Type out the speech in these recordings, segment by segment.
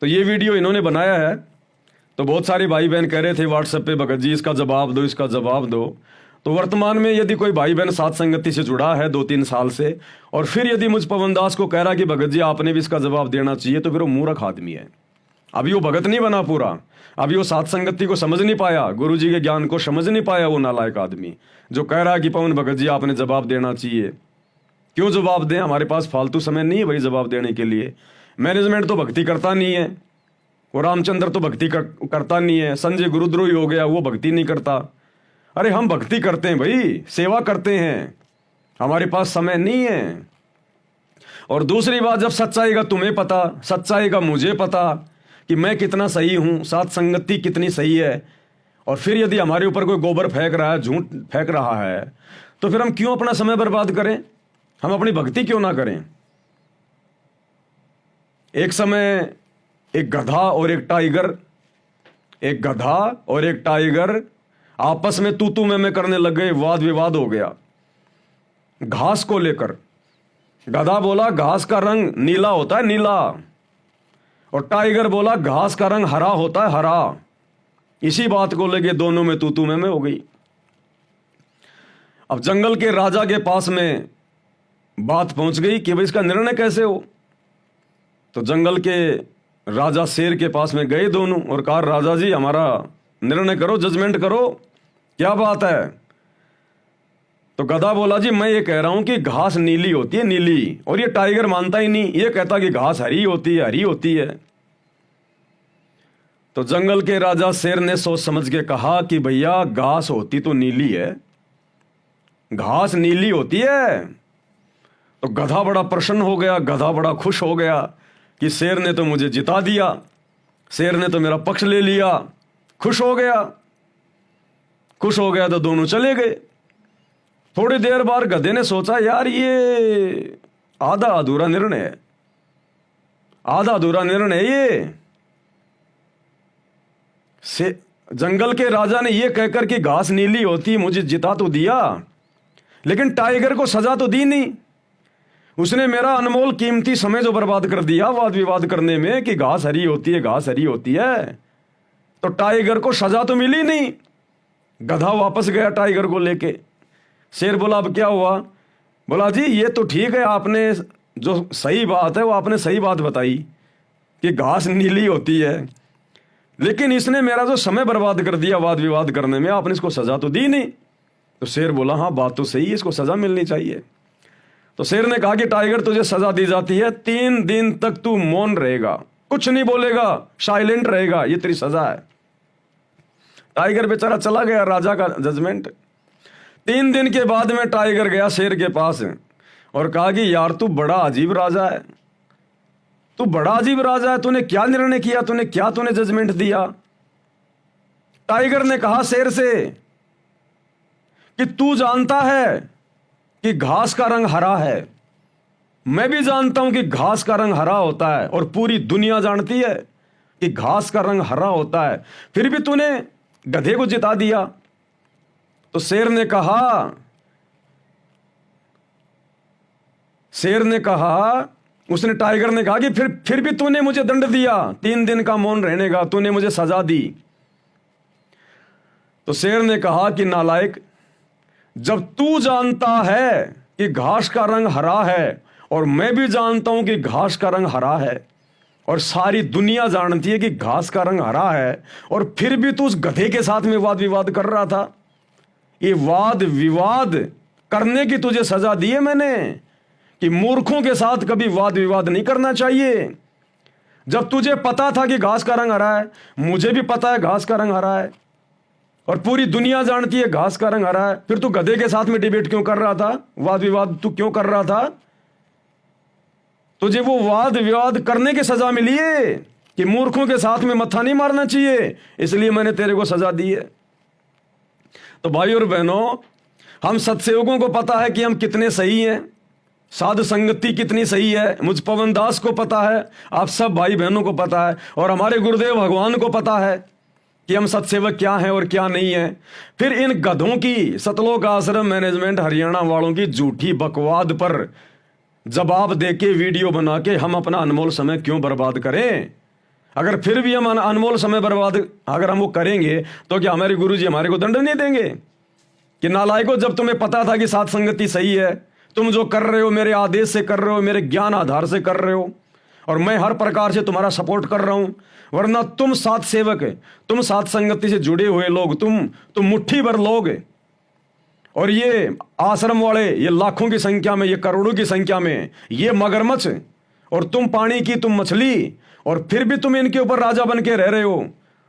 तो ये वीडियो इन्होंने बनाया है, तो बहुत सारे भाई बहन कह रहे थे व्हाट्सएप पे, भगत जी इसका जवाब दो, इसका जवाब दो। तो वर्तमान में यदि कोई भाई बहन सात संगति से जुड़ा है 2-3 साल से, और फिर यदि मुझ पवन दास को कह रहा कि भगत जी आपने भी इसका जवाब देना चाहिए, तो फिर वो मूर्ख आदमी है। अभी वो भगत नहीं बना पूरा, अभी वो सात संगति को समझ नहीं पाया, गुरु जी के ज्ञान को समझ नहीं पाया। वो नालायक आदमी जो कह रहा है कि पवन भगत जी आपने जवाब देना चाहिए। क्यों जवाब दें, हमारे पास फालतू समय नहीं है भाई जवाब देने के लिए। मैनेजमेंट तो भक्ति करता नहीं है, वो रामचंद्र तो भक्ति करता नहीं है, संजय गुरुद्रोही हो गया वो भक्ति नहीं करता। अरे हम भक्ति करते हैं भाई, सेवा करते हैं, हमारे पास समय नहीं है। और दूसरी बात, जब सच्चाई का तुम्हें पता, सच्चाई का मुझे पता कि मैं कितना सही हूं, सात संगति कितनी सही है, और फिर यदि हमारे ऊपर कोई गोबर फेंक रहा है, झूठ फेंक रहा है, तो फिर हम क्यों अपना समय बर्बाद करें, हम अपनी भक्ति क्यों ना करें। एक समय एक गधा और एक टाइगर, एक गधा और एक टाइगर आपस में तू मैं करने लग गए, वाद विवाद हो गया घास को लेकर। गधा बोला घास का रंग नीला होता है, नीला, और टाइगर बोला घास का रंग हरा होता है, हरा। इसी बात को लेके दोनों में तू मैं हो गई। अब जंगल के राजा के पास में बात पहुंच गई कि भाई इसका निर्णय कैसे हो। तो जंगल के राजा शेर के पास में गए दोनों और कहा राजा जी हमारा निर्णय करो, जजमेंट करो, क्या बात है। तो गधा बोला जी मैं ये कह रहा हूं कि घास नीली होती है, नीली, और ये टाइगर मानता ही नहीं, ये कहता कि घास हरी होती है, हरी होती है। तो जंगल के राजा शेर ने सोच समझ के कहा कि भैया घास होती तो नीली है, घास नीली होती है। तो गधा बड़ा प्रसन्न हो गया, गधा बड़ा खुश हो गया कि शेर ने तो मुझे जिता दिया, शेर ने तो मेरा पक्ष ले लिया, खुश हो गया। खुश हो गया तो दोनों चले गए। थोड़ी देर बाद गधे ने सोचा यार ये आधा अधूरा निर्णय है, आधा अधूरा निर्णय ये। से जंगल के राजा ने ये कहकर कि घास नीली होती मुझे जिता तो दिया, लेकिन टाइगर को सजा तो दी नहीं। उसने मेरा अनमोल कीमती समय जो बर्बाद कर दिया वाद विवाद करने में कि घास हरी होती है, घास हरी होती है, तो टाइगर को सजा तो मिली नहीं। गधा वापस गया टाइगर को लेके। शेर बोला अब क्या हुआ। बोला जी ये तो ठीक है, आपने जो सही बात है वो आपने सही बात बताई कि घास नीली होती है, लेकिन इसने मेरा जो समय बर्बाद कर दिया वाद विवाद करने में, आपने इसको सजा तो दी नहीं। तो शेर बोला हाँ बात तो सही है, इसको सजा मिलनी चाहिए। तो शेर ने कहा कि टाइगर तुझे सजा दी जाती है, 3 दिन तक तू मौन रहेगा, कुछ नहीं बोलेगा, साइलेंट रहेगा, ये तेरी सजा है। टाइगर बेचारा चला गया, राजा का जजमेंट। 3 दिन के बाद में टाइगर गया शेर के पास और कहा कि यार तू बड़ा अजीब राजा है, तू बड़ा अजीब राजा है, तूने क्या निर्णय किया, तूने जजमेंट दिया। टाइगर ने कहा शेर से कि तू जानता है कि घास का रंग हरा है, मैं भी जानता हूं कि घास का रंग हरा होता है, और पूरी दुनिया जानती है कि घास का रंग हरा होता है, फिर भी तूने गधे को जिता दिया। तो शेर ने कहा, उसने टाइगर ने कहा कि फिर भी तूने मुझे दंड दिया, 3 दिन का मौन रहने का, तूने मुझे सजा दी। तो शेर ने कहा कि नालायक, जब तू जानता है कि घास का रंग हरा है और मैं भी जानता हूं कि घास का रंग हरा है, और सारी दुनिया जानती है कि घास का रंग हरा है, और फिर भी तू उस गधे के साथ में वाद विवाद कर रहा था, ये वाद विवाद करने की तुझे सजा दी है मैंने कि मूर्खों के साथ कभी वाद विवाद नहीं करना चाहिए। जब तुझे पता था कि घास का रंग हरा है, मुझे भी पता है घास का रंग हरा है, और पूरी दुनिया जानती है घास का रंग हरा है, फिर तू गधे के साथ में डिबेट क्यों कर रहा था, वाद विवाद तू क्यों कर रहा था। तुझे वो वाद विवाद करने की सजा मिली है कि मूर्खों के साथ में मत्था नहीं मारना चाहिए, इसलिए मैंने तेरे को सजा दी है। तो भाई और बहनों, हम सत्सेवकों को पता है कि हम कितने सही हैं, साधु संगति कितनी सही है, मुझ पवन दास को पता है, आप सब भाई बहनों को पता है, और हमारे गुरुदेव भगवान को पता है कि हम सत्सेवक क्या हैं और क्या नहीं है। फिर इन गधों की, सतलोक आश्रम मैनेजमेंट हरियाणा वालों की झूठी बकवाद पर जवाब देके वीडियो बना के हम अपना अनमोल समय क्यों बर्बाद करें। अगर फिर भी हम अनमोल समय बर्बाद अगर हम वो करेंगे तो क्या हमारे गुरु जी हमारे को दंड नहीं देंगे कि नालायको, जब तुम्हें पता था कि साथ संगति सही है, तुम जो कर रहे हो मेरे आदेश से कर रहे हो, मेरे ज्ञान आधार से कर रहे हो, और मैं हर प्रकार से तुम्हारा सपोर्ट कर रहा हूं, वरना तुम साथ सेवक है, तुम साथ संगति से जुड़े हुए लोग, तुम मुट्ठी भर लोग, और ये आश्रम वाले ये लाखों की संख्या में, ये करोड़ों की संख्या में, ये मगरमच्छ, और तुम पानी की तुम मछली, और फिर भी तुम इनके ऊपर राजा बन के रह रहे हो।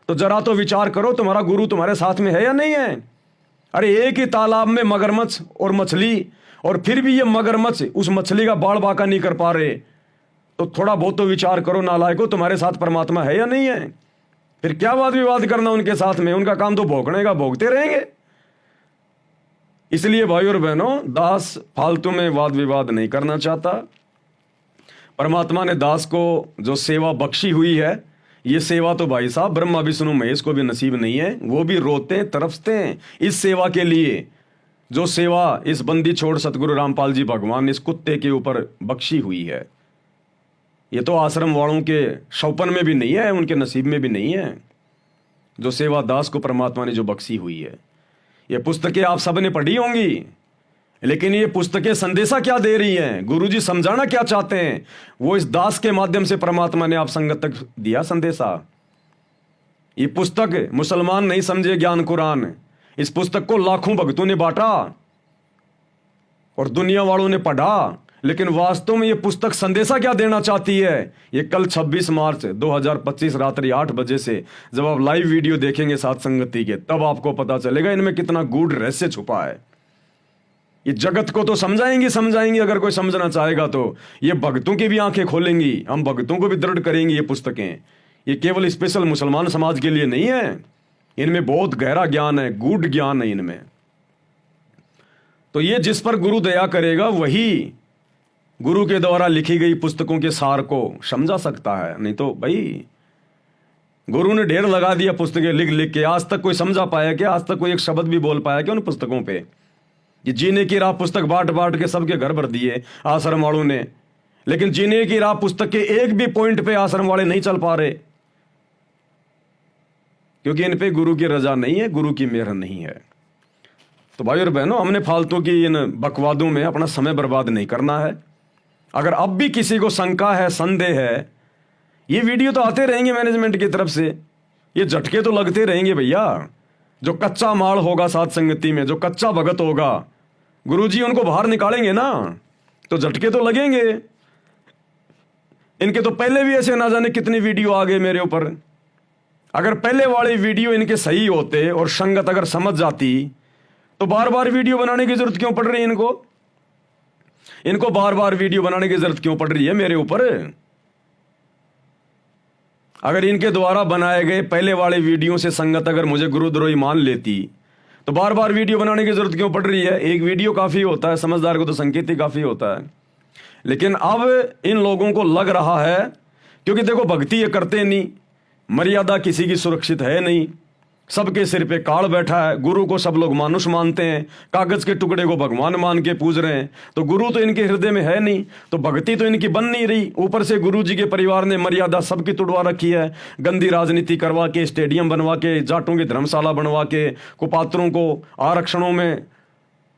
तो जरा तो विचार करो, तुम्हारा गुरु तुम्हारे साथ में है या नहीं है? अरे एक ही तालाब में मगरमच्छ और मछली, और फिर भी ये मगरमच्छ उस मछली का बाल बांका नहीं कर पा रहे, तो थोड़ा बहुत तो विचार करो नालायको, तुम्हारे साथ परमात्मा है या नहीं है? फिर क्या वाद विवाद करना उनके साथ में, उनका काम तो भोगने का, भोगते रहेंगे। इसलिए भाई और बहनों, दास फालतू में वाद विवाद नहीं करना चाहता। परमात्मा ने दास को जो सेवा बख्शी हुई है, ये सेवा तो भाई साहब ब्रह्मा विष्णु महेश को भी नसीब नहीं है, वो भी रोते तरसते हैं इस सेवा के लिए, जो सेवा इस बंदी छोड़ सतगुरु रामपाल जी भगवान ने इस कुत्ते के ऊपर बख्शी हुई है। ये तो आश्रम वालों के शौपन में भी नहीं है, उनके नसीब में भी नहीं है, जो सेवा दास को परमात्मा ने जो बख्शी हुई है। ये पुस्तकें आप सबने पढ़ी होंगी, लेकिन ये पुस्तकें संदेशा क्या दे रही हैं, गुरुजी समझाना क्या चाहते हैं, वो इस दास के माध्यम से परमात्मा ने आप संगत तक दिया संदेशा। ये पुस्तक मुसलमान नहीं समझे ज्ञान कुरान, इस पुस्तक को लाखों भक्तों ने बांटा और दुनिया वालों ने पढ़ा, लेकिन वास्तव में ये पुस्तक संदेशा क्या देना चाहती है, ये कल 26 मार्च 2025 रात्रि 8 बजे से जब आप लाइव वीडियो देखेंगे साथ संगति के, तब आपको पता चलेगा इनमें कितना गूढ़ रहस्य छुपा है। ये जगत को तो समझाएंगी अगर कोई समझना चाहेगा तो, ये भक्तों की भी आंखें खोलेंगी, हम भक्तों को भी दृढ़ करेंगी। ये पुस्तकें ये केवल स्पेशल मुसलमान समाज के लिए नहीं है, इनमें बहुत गहरा ज्ञान है, गूढ़ ज्ञान है इनमें। तो ये जिस पर गुरु दया करेगा वही गुरु के द्वारा लिखी गई पुस्तकों के सार को समझा सकता है, नहीं तो भाई गुरु ने ढेर लगा दिया पुस्तकें लिख लिख के, आज तक कोई समझा पाया क्या, आज तक कोई एक शब्द भी बोल पाया क्या उन पुस्तकों पे? ये जीने की राह पुस्तक बांट बांट के सबके घर भर दिए आश्रम वालों ने, लेकिन जीने की राह पुस्तक के एक भी पॉइंट पे आश्रम वाले नहीं चल पा रहे, क्योंकि इन पे गुरु की रजा नहीं है, गुरु की मेहर नहीं है। तो भाई और बहनों, हमने फालतू की इन बकवादों में अपना समय बर्बाद नहीं करना है। अगर अब भी किसी को शंका है, संदेह है, ये वीडियो तो आते रहेंगे मैनेजमेंट की तरफ से, ये झटके तो लगते रहेंगे भैया। जो कच्चा माल होगा साथ संगति में, जो कच्चा भगत होगा, गुरुजी उनको बाहर निकालेंगे ना, तो झटके तो लगेंगे। इनके तो पहले भी ऐसे ना जाने कितनी वीडियो आ गए मेरे ऊपर। अगर पहले वाले वीडियो इनके सही होते और संगत अगर समझ जाती, तो बार बार वीडियो बनाने की जरूरत क्यों पड़ रही है इनको बार बार वीडियो बनाने की जरूरत क्यों पड़ रही है मेरे ऊपर? अगर इनके द्वारा बनाए गए पहले वाले वीडियो से संगत अगर मुझे गुरुद्रोही मान लेती, तो बार बार वीडियो बनाने की जरूरत क्यों पड़ रही है? एक वीडियो काफी होता है, समझदार को तो संकेत ही काफी होता है। लेकिन अब इन लोगों को लग रहा है, क्योंकि देखो भक्ति ये करते नहीं, मर्यादा किसी की सुरक्षित है नहीं, सबके सिर पे काल बैठा है, गुरु को सब लोग मानुष मानते हैं, कागज के टुकड़े को भगवान मान के पूज रहे हैं, तो गुरु तो इनके हृदय में है नहीं, तो भक्ति तो इनकी बन नहीं रही। ऊपर से गुरु जी के परिवार ने मर्यादा सबकी तुड़वा रखी है, गंदी राजनीति करवा के, स्टेडियम बनवा के, जाटों की धर्मशाला बनवा के, कुपात्रों को आरक्षणों में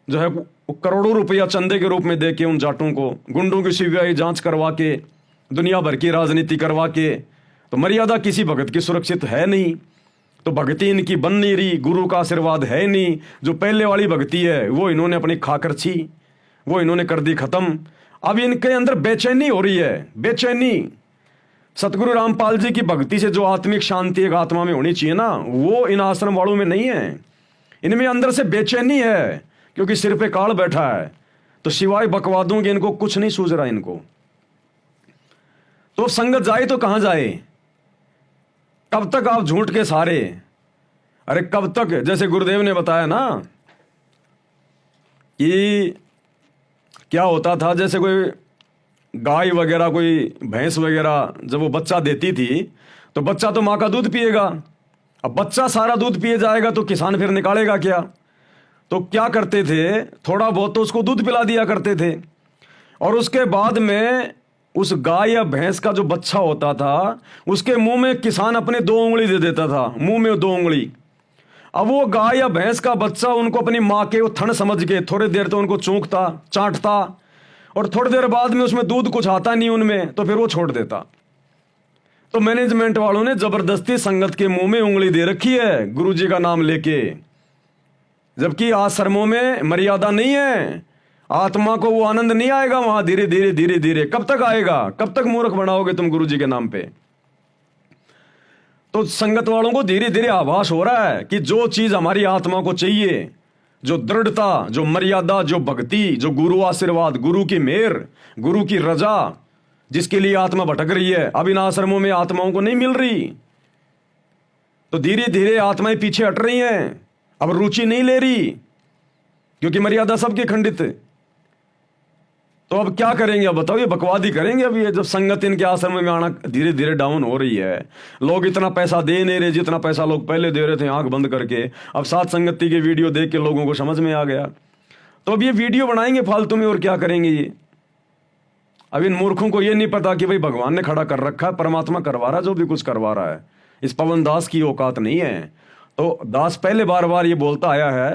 जो है करोड़ों रुपया चंदे के रूप में दे के उन जाटों को, गुंडों की सीबीआई जांच करवा के, दुनिया भर की राजनीति करवा के, तो मर्यादा किसी भगत की सुरक्षित है नहीं, तो भक्ति इनकी बन नहीं रही, गुरु का आशीर्वाद है नहीं। जो पहले वाली भक्ति है वो इन्होंने अपनी खाकर छी, वो इन्होंने कर दी खत्म। अब इनके अंदर बेचैनी हो रही है, बेचैनी। सतगुरु रामपाल जी की भक्ति से जो आत्मिक शांति एक आत्मा में होनी चाहिए ना, वो इन आश्रम वालों में नहीं है। इनमें अंदर से बेचैनी है, क्योंकि सिर पे काल बैठा है, तो सिवाय बकवादों के इनको कुछ नहीं सूझ रहा इनको। तो संगत जाए तो कहां जाए? कब तक आप झूठ के सहारे? अरे कब तक? जैसे गुरुदेव ने बताया ना कि क्या होता था, जैसे कोई गाय वगैरह, कोई भैंस वगैरह जब वो बच्चा देती थी, तो बच्चा तो माँ का दूध पिएगा। अब बच्चा सारा दूध पिए जाएगा तो किसान फिर निकालेगा क्या? तो क्या करते थे, थोड़ा बहुत तो उसको दूध पिला दिया करते थे, और उसके बाद में उस गाय या भैंस का जो बच्चा होता था उसके मुंह में किसान अपने 2 उंगली दे देता था, मुंह में 2 उंगली। अब वो गाय या भैंस का बच्चा उनको अपनी माँ के वो थन समझ के थोड़ी देर तो उनको चूंकता, चाटता, और थोड़ी देर बाद में उसमें दूध कुछ आता नहीं उनमें, तो फिर वो छोड़ देता। तो मैनेजमेंट वालों ने जबरदस्ती संगत के मुंह में उंगली दे रखी है गुरुजी का नाम लेके, जबकि आश्रमों में मर्यादा नहीं है। आत्मा को वो आनंद नहीं आएगा वहां, धीरे धीरे धीरे धीरे। कब तक आएगा? कब तक मूर्ख बनाओगे तुम गुरुजी के नाम पे? तो संगत वालों को धीरे धीरे आभास हो रहा है कि जो चीज हमारी आत्मा को चाहिए, जो दृढ़ता, जो मर्यादा, जो भक्ति, जो गुरु आशीर्वाद, गुरु की मेहर, गुरु की रजा, जिसके लिए आत्मा भटक रही है, अब इन आश्रमों में आत्माओं को नहीं मिल रही। तो धीरे धीरे आत्माएं पीछे हट रही हैं, अब रुचि नहीं ले रही, क्योंकि मर्यादा सबकी खंडित है। तो अब क्या करेंगे? अब बताओ, ये बकवाद ही करेंगे। अब ये जब संगत इनके आश्रम में आना धीरे धीरे डाउन हो रही है, लोग इतना पैसा दे नहीं रहे जितना पैसा लोग पहले दे रहे थे आंख बंद करके। अब साथ संगति के वीडियो देख के लोगों को समझ में आ गया, तो अब ये वीडियो बनाएंगे फालतू में, और क्या करेंगे ये? अब इन मूर्खों को ये नहीं पता कि भाई भगवान ने खड़ा कर रखा है, परमात्मा करवा रहा है जो भी कुछ करवा रहा है। इस पवन दास की औकात नहीं है। तो दास पहले बार बार ये बोलता आया है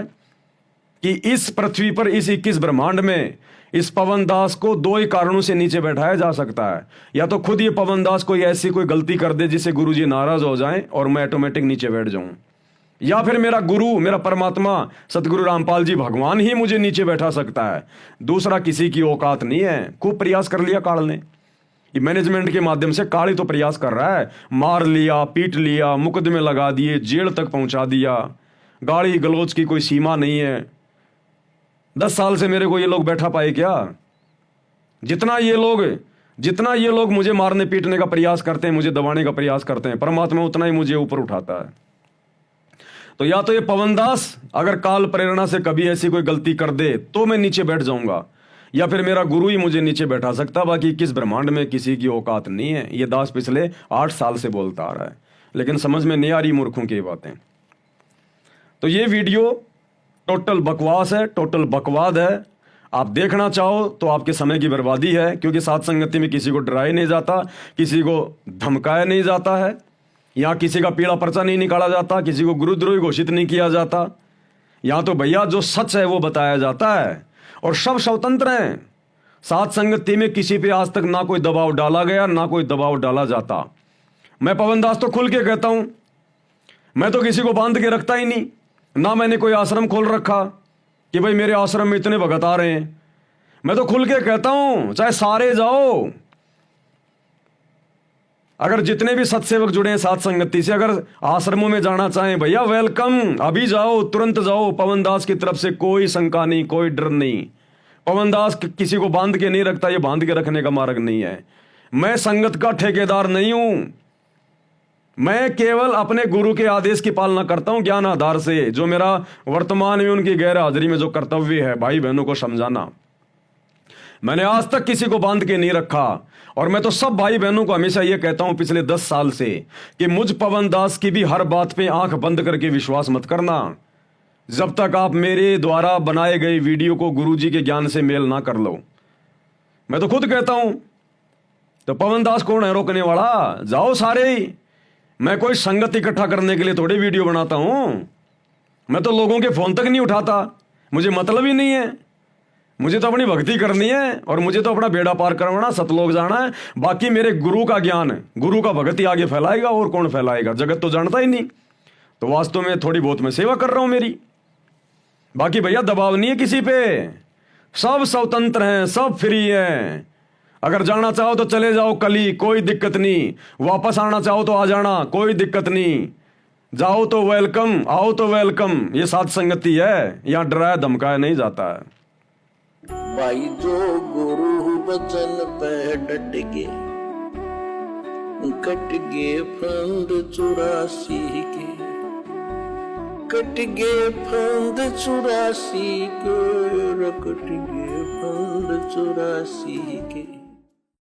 कि इस पृथ्वी पर, इस 21 ब्रह्मांड में इस पवन दास को 2 ही कारणों से नीचे बैठाया जा सकता है। या तो खुद ये पवन दास कोई ऐसी कोई गलती कर दे जिससे गुरुजी नाराज हो जाएं और मैं ऑटोमेटिक नीचे बैठ जाऊं, या फिर मेरा गुरु, मेरा परमात्मा सतगुरु रामपाल जी भगवान ही मुझे नीचे बैठा सकता है। दूसरा किसी की औकात नहीं है। खूब प्रयास कर लिया काल ने, ये मैनेजमेंट के माध्यम से काल ही तो प्रयास कर रहा है। मार लिया, पीट लिया, मुकदमे लगा दिए, जेल तक पहुंचा दिया, गाली गलौज की कोई सीमा नहीं है। 10 साल से मेरे को ये लोग बैठा पाए क्या? जितना ये लोग मुझे मारने पीटने का प्रयास करते हैं, मुझे दबाने का प्रयास करते हैं, परमात्मा उतना ही मुझे ऊपर उठाता है। तो या तो ये पवनदास अगर काल प्रेरणा से कभी ऐसी कोई गलती कर दे तो मैं नीचे बैठ जाऊंगा, या फिर मेरा गुरु ही मुझे नीचे बैठा सकता। बाकी किस ब्रह्मांड में किसी की औकात नहीं है। ये दास पिछले 8 साल से बोलता आ रहा है, लेकिन समझ में नहीं आ रही मूर्खों की बातें। तो ये वीडियो टोटल बकवास है, टोटल बकवाद है। आप देखना चाहो तो आपके समय की बर्बादी है, क्योंकि साथ संगति में किसी को डराया नहीं जाता, किसी को धमकाया नहीं जाता है, यहाँ किसी का पीड़ा पर्चा नहीं निकाला जाता, किसी को गुरुद्रोही घोषित नहीं किया जाता। यहाँ तो भैया जो सच है वो बताया जाता है, और सब स्वतंत्र हैं। साथ संगति में किसी पे आज तक ना कोई दबाव डाला गया, ना कोई दबाव डाला जाता। मैं पवनदास तो खुल के कहता हूं, मैं तो किसी को बांध के रखता ही नहीं, ना मैंने कोई आश्रम खोल रखा कि भाई मेरे आश्रम में इतने भगत आ रहे हैं। मैं तो खुल के कहता हूं, चाहे सारे जाओ, अगर जितने भी सत्सेवक जुड़े हैं साथ संगति से, अगर आश्रमों में जाना चाहें भैया वेलकम, अभी जाओ, तुरंत जाओ। पवनदास की तरफ से कोई शंका नहीं, कोई डर नहीं। पवनदास किसी को बांध के नहीं रखता, ये बांध के रखने का मार्ग नहीं है। मैं संगत का ठेकेदार नहीं हूं, मैं केवल अपने गुरु के आदेश की पालना करता हूं ज्ञान आधार से। जो मेरा वर्तमान में उनकी गैर हाजिरी में जो कर्तव्य है भाई बहनों को समझाना, मैंने आज तक किसी को बांध के नहीं रखा। और मैं तो सब भाई बहनों को हमेशा यह कहता हूं पिछले 10 साल से कि मुझ पवनदास की भी हर बात पे आंख बंद करके विश्वास मत करना, जब तक आप मेरे द्वारा बनाए गए वीडियो को गुरुजी के ज्ञान से मेल ना कर लो। मैं तो खुद कहता हूं, तो पवनदास कौन है रोकने वाला? जाओ सारे ही। मैं कोई संगत इकट्ठा करने के लिए थोड़ी वीडियो बनाता हूं। मैं तो लोगों के फोन तक नहीं उठाता, मुझे मतलब ही नहीं है। मुझे तो अपनी भक्ति करनी है, और मुझे तो अपना बेड़ा पार करवाना, सतलोक जाना है। बाकी मेरे गुरु का ज्ञान है, गुरु का भक्ति आगे फैलाएगा, और कौन फैलाएगा? जगत तो जानता ही नहीं। तो वास्तव में थोड़ी बहुत मैं सेवा कर रहा हूं मेरी। बाकी भैया दबाव नहीं है किसी पे, सब स्वतंत्र हैं, सब फ्री हैं। अगर जाना चाहो तो चले जाओ कली, कोई दिक्कत नहीं। वापस आना चाहो तो आ जाना, कोई दिक्कत नहीं। जाओ तो वेलकम, आओ तो वेलकम। ये साथ संगति है, यहाँ डराया धमकाया नहीं जाता है। भाई जो गुरु बचन पे डट गे, कट गे फंद 84 के, कट गे फंद 84 के, कट गे फंद 84 के।